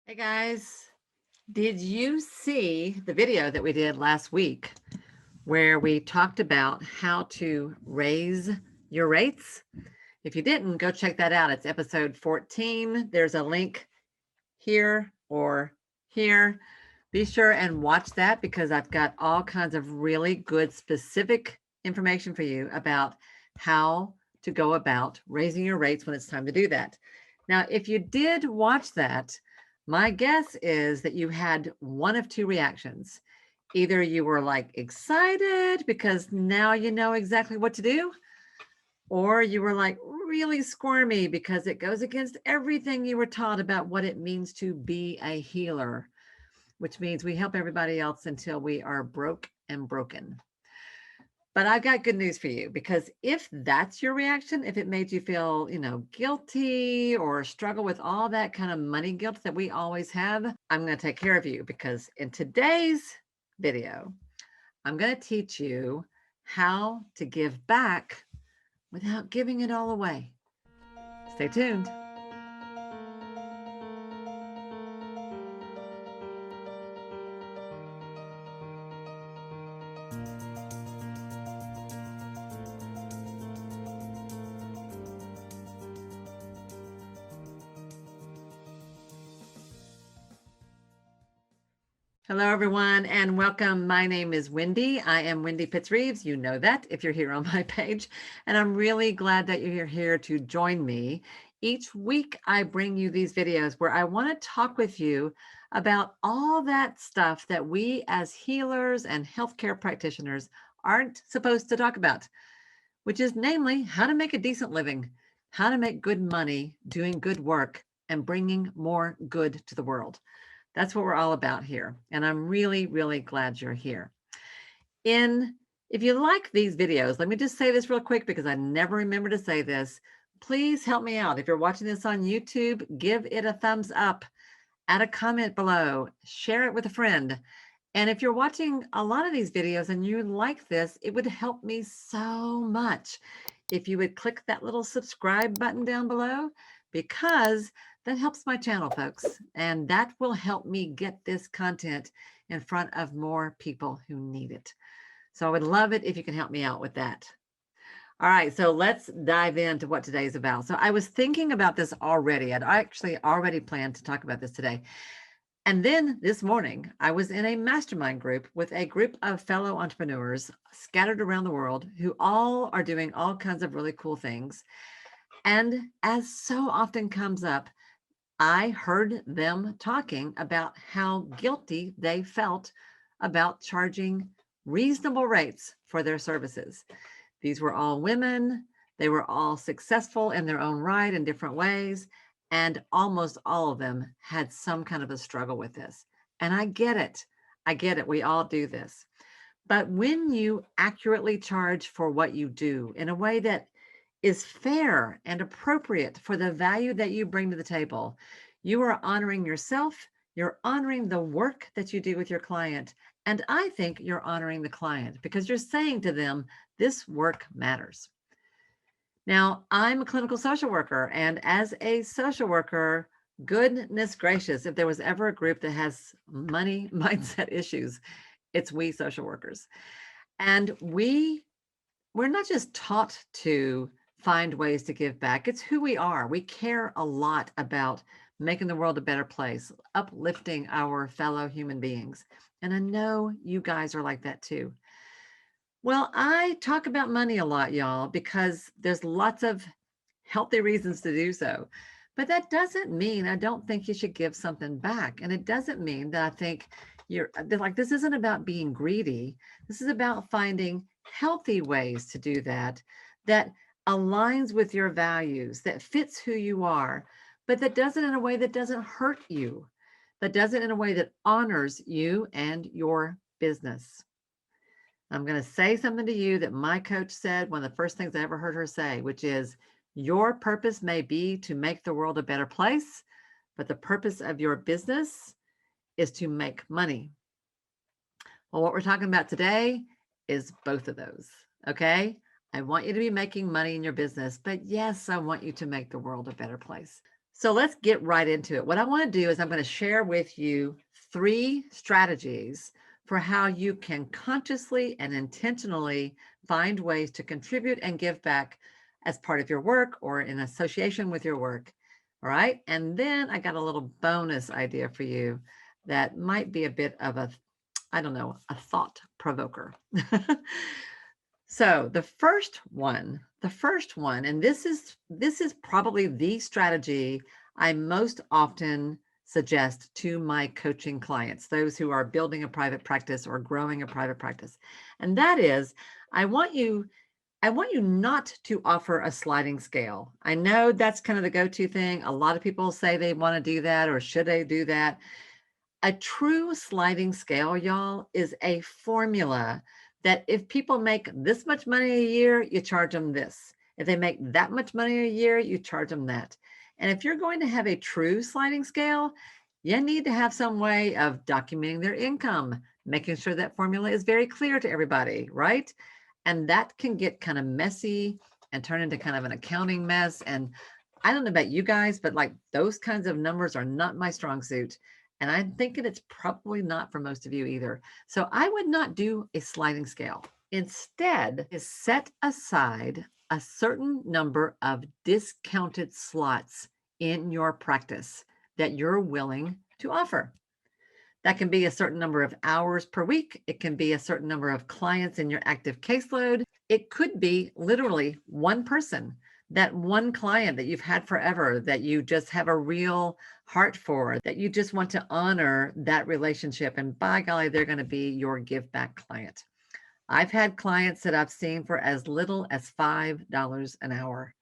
Hey guys, did you see the video that we did last week where we talked about how to raise your rates? If you didn't, go check that out. It's episode 14. There's a link here or here. Be sure and watch that because I've got all kinds of really good specific information for you about how to go about raising your rates when it's time to do that. Now, if you did watch that, my guess is that you had one of two reactions. Either you were like excited because now you know exactly what to do, or you were like really squirmy because it goes against everything you were taught about what it means to be a healer, which means we help everybody else until we are broke and broken. But I've got good news for you, because if that's your reaction, if it made you feel, guilty or struggle with all that kind of money guilt that we always have, I'm going to take care of you, because in today's video, I'm going to teach you how to give back without giving it all away. Stay tuned. Hello, everyone, and welcome. My name is Wendy. I am Wendy Pitts-Reeves. You know that if you're here on my page, and I'm really glad that you're here to join me. Each week, I bring you these videos where I want to talk with you about all that stuff that we as healers and healthcare practitioners aren't supposed to talk about, which is namely how to make a decent living, how to make good money doing good work and bringing more good to the world. That's what we're all about here. And I'm really, really glad you're here. If you like these videos, let me just say this real quick because I never remember to say this. Please help me out. If you're watching this on YouTube, give it a thumbs up, add a comment below, share it with a friend. And if you're watching a lot of these videos and you like this, it would help me so much if you would click that little subscribe button down below, because that helps my channel, folks. And that will help me get this content in front of more people who need it. So I would love it if you can help me out with that. All right, so let's dive into what today's about. So I was thinking about this already. I'd actually already planned to talk about this today. And then this morning, I was in a mastermind group with a group of fellow entrepreneurs scattered around the world who all are doing all kinds of really cool things. And as so often comes up, I heard them talking about how guilty they felt about charging reasonable rates for their services. These were all women. They were all successful in their own right in different ways. And almost all of them had some kind of a struggle with this. And I get it. I get it. We all do this. But when you accurately charge for what you do in a way that is fair and appropriate for the value that you bring to the table, you are honoring yourself, you're honoring the work that you do with your client, and I think you're honoring the client because you're saying to them, this work matters. Now, I'm a clinical social worker, and as a social worker, goodness gracious, if there was ever a group that has money mindset issues, it's we social workers. And we're not just taught to find ways to give back. It's who we are. We care a lot about making the world a better place, uplifting our fellow human beings. And I know you guys are like that too. Well, I talk about money a lot, y'all, because there's lots of healthy reasons to do so. But that doesn't mean I don't think you should give something back. And it doesn't mean that I think this isn't about being greedy. This is about finding healthy ways to do that, that aligns with your values, that fits who you are, but that does it in a way that doesn't hurt you, that does it in a way that honors you and your business. I'm going to say something to you that my coach said, one of the first things I ever heard her say, which is, your purpose may be to make the world a better place, but the purpose of your business is to make money. Well, what we're talking about today is both of those, okay? I want you to be making money in your business, but yes, I want you to make the world a better place. So let's get right into it. What I want to do is I'm going to share with you 3 strategies for how you can consciously and intentionally find ways to contribute and give back as part of your work or in association with your work. All right. And then I got a little bonus idea for you that might be a bit of a, I don't know, a thought provoker. So the first one, and this is probably the strategy I most often suggest to my coaching clients, those who are building a private practice or growing a private practice. And that is, I want you not to offer a sliding scale. I know that's kind of the go-to thing. A lot of people say they want to do that or should they do that. A true sliding scale, y'all, is a formula that if people make this much money a year, you charge them this. If they make that much money a year, you charge them that. And if you're going to have a true sliding scale, you need to have some way of documenting their income, making sure that formula is very clear to everybody, right? And that can get kind of messy and turn into kind of an accounting mess. And I don't know about you guys, but like those kinds of numbers are not my strong suit. And I'm thinking it's probably not for most of you either. So I would not do a sliding scale. Instead, is set aside a certain number of discounted slots in your practice that you're willing to offer. That can be a certain number of hours per week. It can be a certain number of clients in your active caseload. It could be literally one person, that one client that you've had forever, that you just have a real heart for, that you just want to honor that relationship. And by golly, they're going to be your give back client. I've had clients that I've seen for as little as $5 an hour.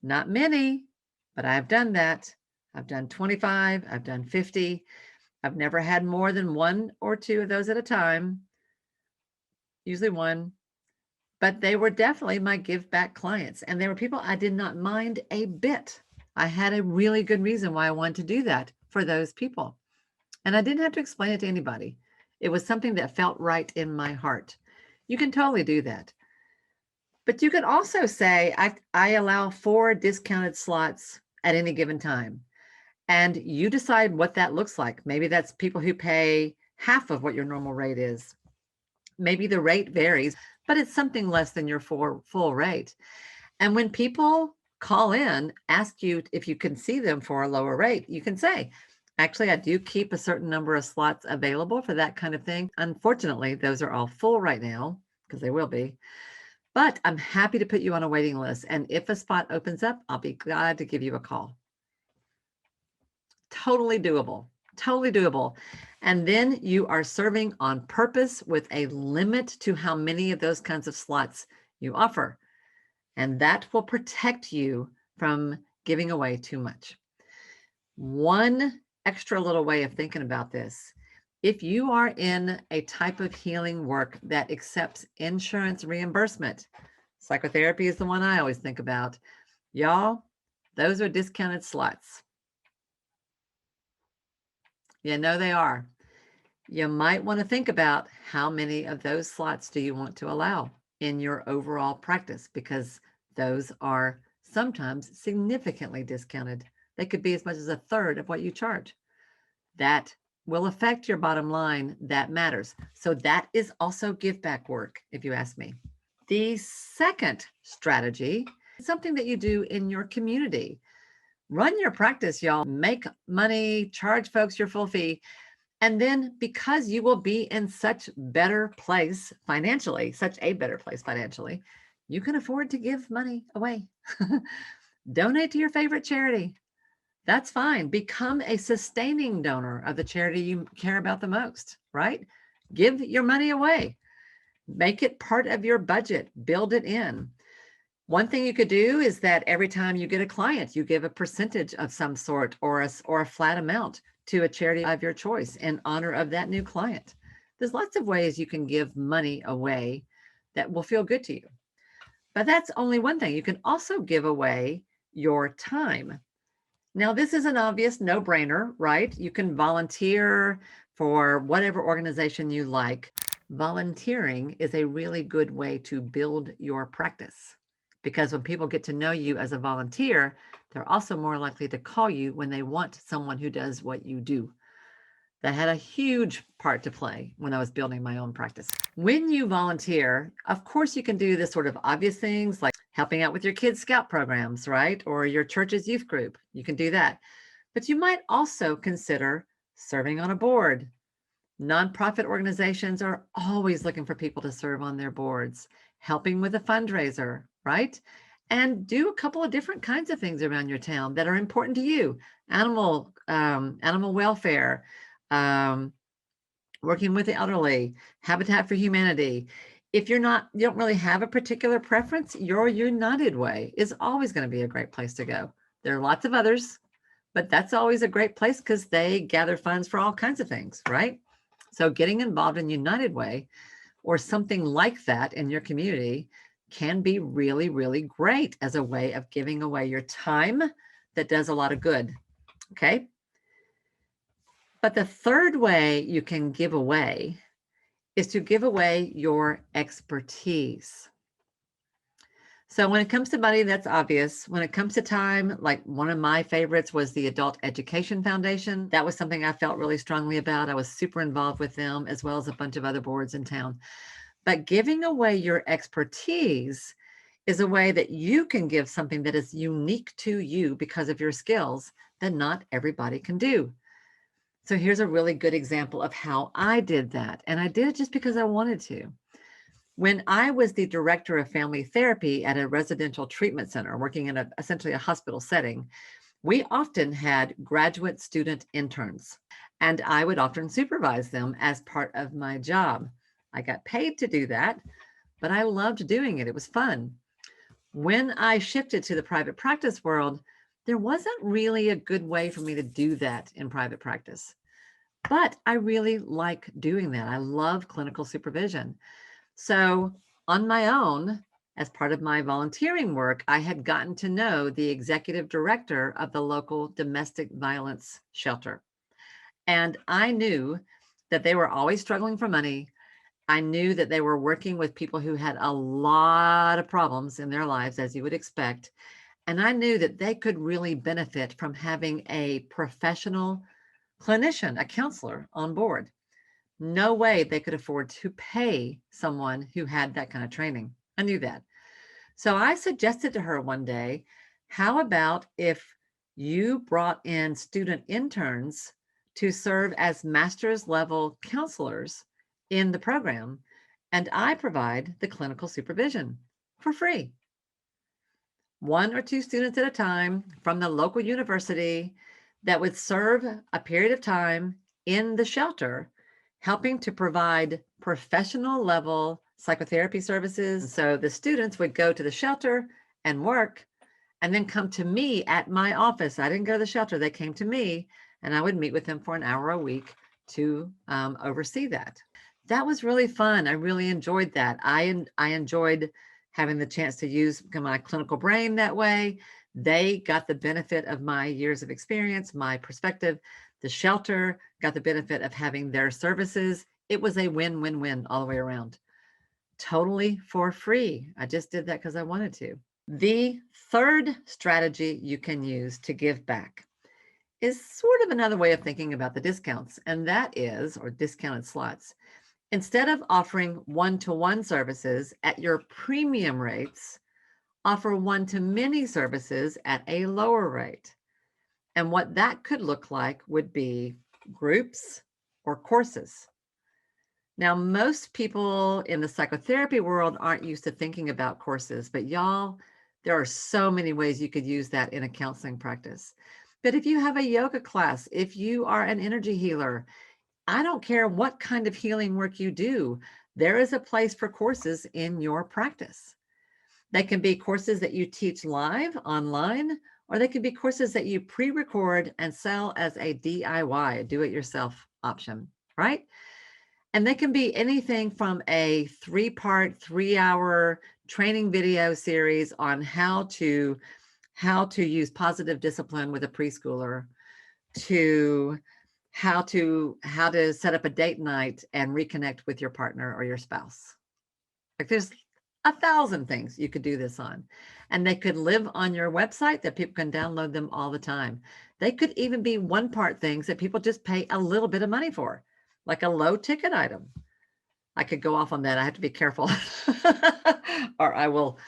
Not many, but I've done that. I've done 25, I've done 50. I've never had more than 1 or 2 of those at a time, usually 1, but they were definitely my give back clients. And they were people I did not mind a bit. I had a really good reason why I wanted to do that for those people. And I didn't have to explain it to anybody. It was something that felt right in my heart. You can totally do that. But you could also say, I allow 4 discounted slots at any given time. And you decide what that looks like. Maybe that's people who pay half of what your normal rate is. Maybe the rate varies, but it's something less than your full rate. And when people call in, ask you if you can see them for a lower rate, you can say, actually, I do keep a certain number of slots available for that kind of thing. Unfortunately, those are all full right now because they will be. But I'm happy to put you on a waiting list. And if a spot opens up, I'll be glad to give you a call. Totally doable, totally doable. And then you are serving on purpose with a limit to how many of those kinds of slots you offer. And that will protect you from giving away too much. One extra little way of thinking about this, if you are in a type of healing work that accepts insurance reimbursement, psychotherapy is the one I always think about. Y'all, those are discounted slots. You know they are. You might want to think about how many of those slots do you want to allow in your overall practice, because those are sometimes significantly discounted. They could be as much as a third of what you charge. That will affect your bottom line. That matters. So that is also give back work, if you ask me. The second strategy is something that you do in your community. Run your practice, y'all. Make money, charge folks your full fee. And then because you will be in such better place financially, such a better place financially, you can afford to give money away. Donate to your favorite charity. That's fine. Become a sustaining donor of the charity you care about the most, right? Give your money away. Make it part of your budget. Build it in. One thing you could do is that every time you get a client, you give a percentage of some sort or a flat amount to a charity of your choice in honor of that new client. There's lots of ways you can give money away that will feel good to you. But that's only one thing. You can also give away your time. Now, this is an obvious no-brainer, right? You can volunteer for whatever organization you like. Volunteering is a really good way to build your practice, because when people get to know you as a volunteer, They're also more likely to call you when they want someone who does what you do. That had a huge part to play when I was building my own practice. When you volunteer, of course, you can do the sort of obvious things like helping out with your kids' scout programs, right? Or your church's youth group. You can do that. But you might also consider serving on a board. Nonprofit organizations are always looking for people to serve on their boards, helping with a fundraiser, right? And do a couple of different kinds of things around your town that are important to you. Animal welfare, um, working with the elderly, Habitat for Humanity. If you don't really have a particular preference, your United Way is always going to be a great place to go. There are lots of others, but that's always a great place because they gather funds for all kinds of things, right? So getting involved in United Way or something like that in your community can be really, really great as a way of giving away your time that does a lot of good. Okay. But the third way you can give away is to give away your expertise. So when it comes to money, that's obvious. When it comes to time, like one of my favorites was the Adult Education Foundation. That was something I felt really strongly about. I was super involved with them as well as a bunch of other boards in town. But giving away your expertise is a way that you can give something that is unique to you because of your skills that not everybody can do. So here's a really good example of how I did that. And I did it just because I wanted to. When I was the director of family therapy at a residential treatment center, working in essentially a hospital setting, we often had graduate student interns, and I would often supervise them as part of my job. I got paid to do that, but I loved doing it. It was fun. When I shifted to the private practice world, there wasn't really a good way for me to do that in private practice. But I really like doing that. I love clinical supervision. So, on my own, as part of my volunteering work, I had gotten to know the executive director of the local domestic violence shelter. And I knew that they were always struggling for money. I knew that they were working with people who had a lot of problems in their lives, as you would expect. And I knew that they could really benefit from having a professional clinician, a counselor on board. No way they could afford to pay someone who had that kind of training. I knew that. So I suggested to her one day, how about if you brought in student interns to serve as master's level counselors in the program, and I provide the clinical supervision for free. One or two students at a time from the local university that would serve a period of time in the shelter, helping to provide professional level psychotherapy services. So the students would go to the shelter and work and then come to me at my office. I didn't go to the shelter, they came to me, and I would meet with them for an hour a week to oversee that. That was really fun. I really enjoyed that. I enjoyed having the chance to use my clinical brain that way. They got the benefit of my years of experience, my perspective. The shelter got the benefit of having their services. It was a win-win-win all the way around. Totally for free. I just did that because I wanted to. The third strategy you can use to give back is sort of another way of thinking about the discounts, and that is, or discounted slots. Instead of offering one-to-one services at your premium rates, offer one-to-many services at a lower rate. And what that could look like would be groups or courses. Now, most people in the psychotherapy world aren't used to thinking about courses, but y'all, there are so many ways you could use that in a counseling practice. But if you have a yoga class, if you are an energy healer, I don't care what kind of healing work you do, there is a place for courses in your practice. They can be courses that you teach live online, or they can be courses that you pre-record and sell as a DIY, a do-it-yourself option, right? And they can be anything from a 3-part, 3-hour training video series on how to use positive discipline with a preschooler, to how to set up a date night and reconnect with your partner or your spouse. Like 1,000 things you could do this on. And they could live on your website that people can download them all the time. They could even be one part things that people just pay a little bit of money for, like a low ticket item. I could go off on that. I have to be careful or I will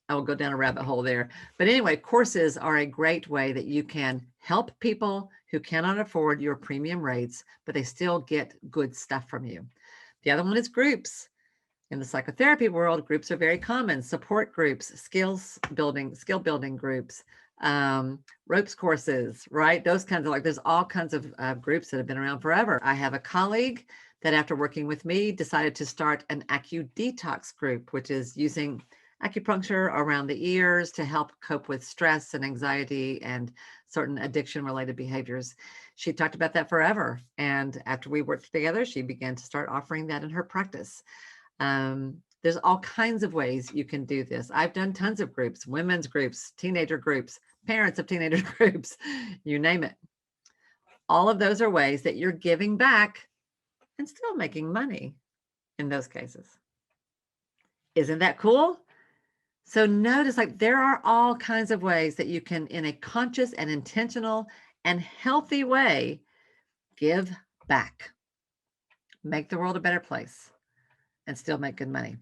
go down a rabbit hole there. But anyway, courses are a great way that you can help people who cannot afford your premium rates, but they still get good stuff from you. The other one is groups. In the psychotherapy world, groups are very common. Support groups, skill building groups, ropes courses, right? Those kinds of, like, there's all kinds of groups that have been around forever. I have a colleague that, after working with me, decided to start an Detox group, which is using acupuncture around the ears to help cope with stress and anxiety and certain addiction related behaviors. She talked about that forever. And after we worked together, she began to start offering that in her practice. There's all kinds of ways you can do this. I've done tons of groups, women's groups, teenager groups, parents of teenager groups, you name it. All of those are ways that you're giving back and still making money in those cases. Isn't that cool? So notice, like, there are all kinds of ways that you can, in a conscious and intentional and healthy way, give back, make the world a better place, and still make good money.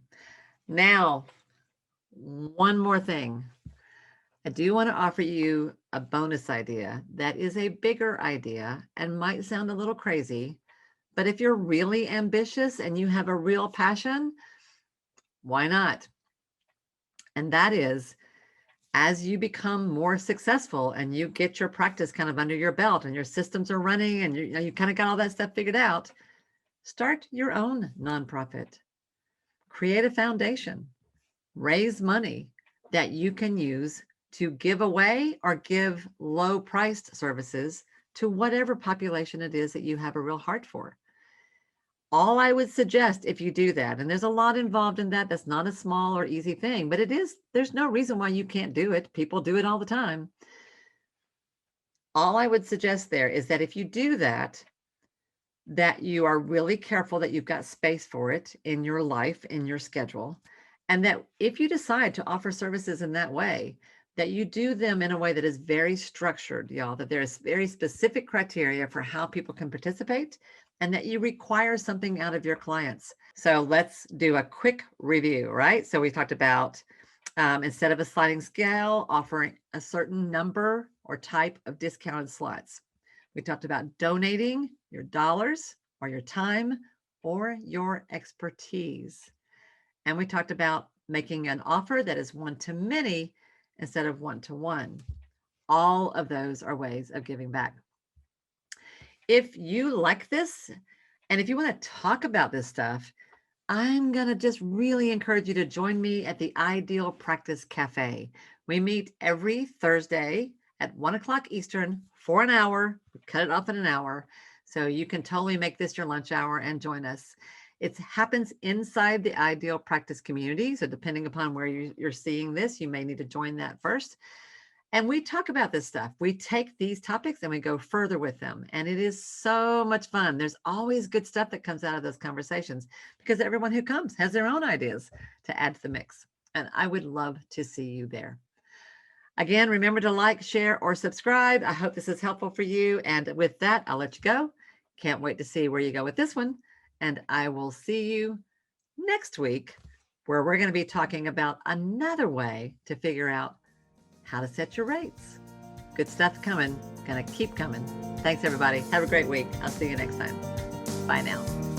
Now, one more thing. I do want to offer you a bonus idea that is a bigger idea and might sound a little crazy, but if you're really ambitious and you have a real passion, why not? And that is, as you become more successful and you get your practice kind of under your belt and your systems are running and you kind of got all that stuff figured out, start your own nonprofit. Create a foundation, raise money that you can use to give away or give low priced services to whatever population it is that you have a real heart for. All I would suggest, if you do that, and there's a lot involved in that, that's not a small or easy thing, but there's no reason why you can't do it. People do it all the time. All I would suggest there is that if you do that you are really careful that you've got space for it in your life, in your schedule, and that if you decide to offer services in that way, that you do them in a way that is very structured, y'all, that there's very specific criteria for how people can participate, and that you require something out of your clients. So let's do a quick review, right? So we talked about instead of a sliding scale, offering a certain number or type of discounted slots. We talked about donating your dollars or your time or your expertise. And we talked about making an offer that is one-to-many instead of one-to-one. All of those are ways of giving back. If you like this, and if you want to talk about this stuff, I'm going to just really encourage you to join me at the Ideal Practice Cafe. We meet every Thursday at 1 o'clock Eastern for an hour. We cut it off in an hour. So you can totally make this your lunch hour and join us. It happens inside the Ideal Practice community. So depending upon where you're seeing this, you may need to join that first. And we talk about this stuff. We take these topics and we go further with them. And it is so much fun. There's always good stuff that comes out of those conversations because everyone who comes has their own ideas to add to the mix. And I would love to see you there. Again, remember to like, share, or subscribe. I hope this is helpful for you. And with that, I'll let you go. Can't wait to see where you go with this one. And I will see you next week, where we're going to be talking about another way to figure out how to set your rates. Good stuff coming. Gonna keep coming. Thanks, everybody. Have a great week. I'll see you next time. Bye now.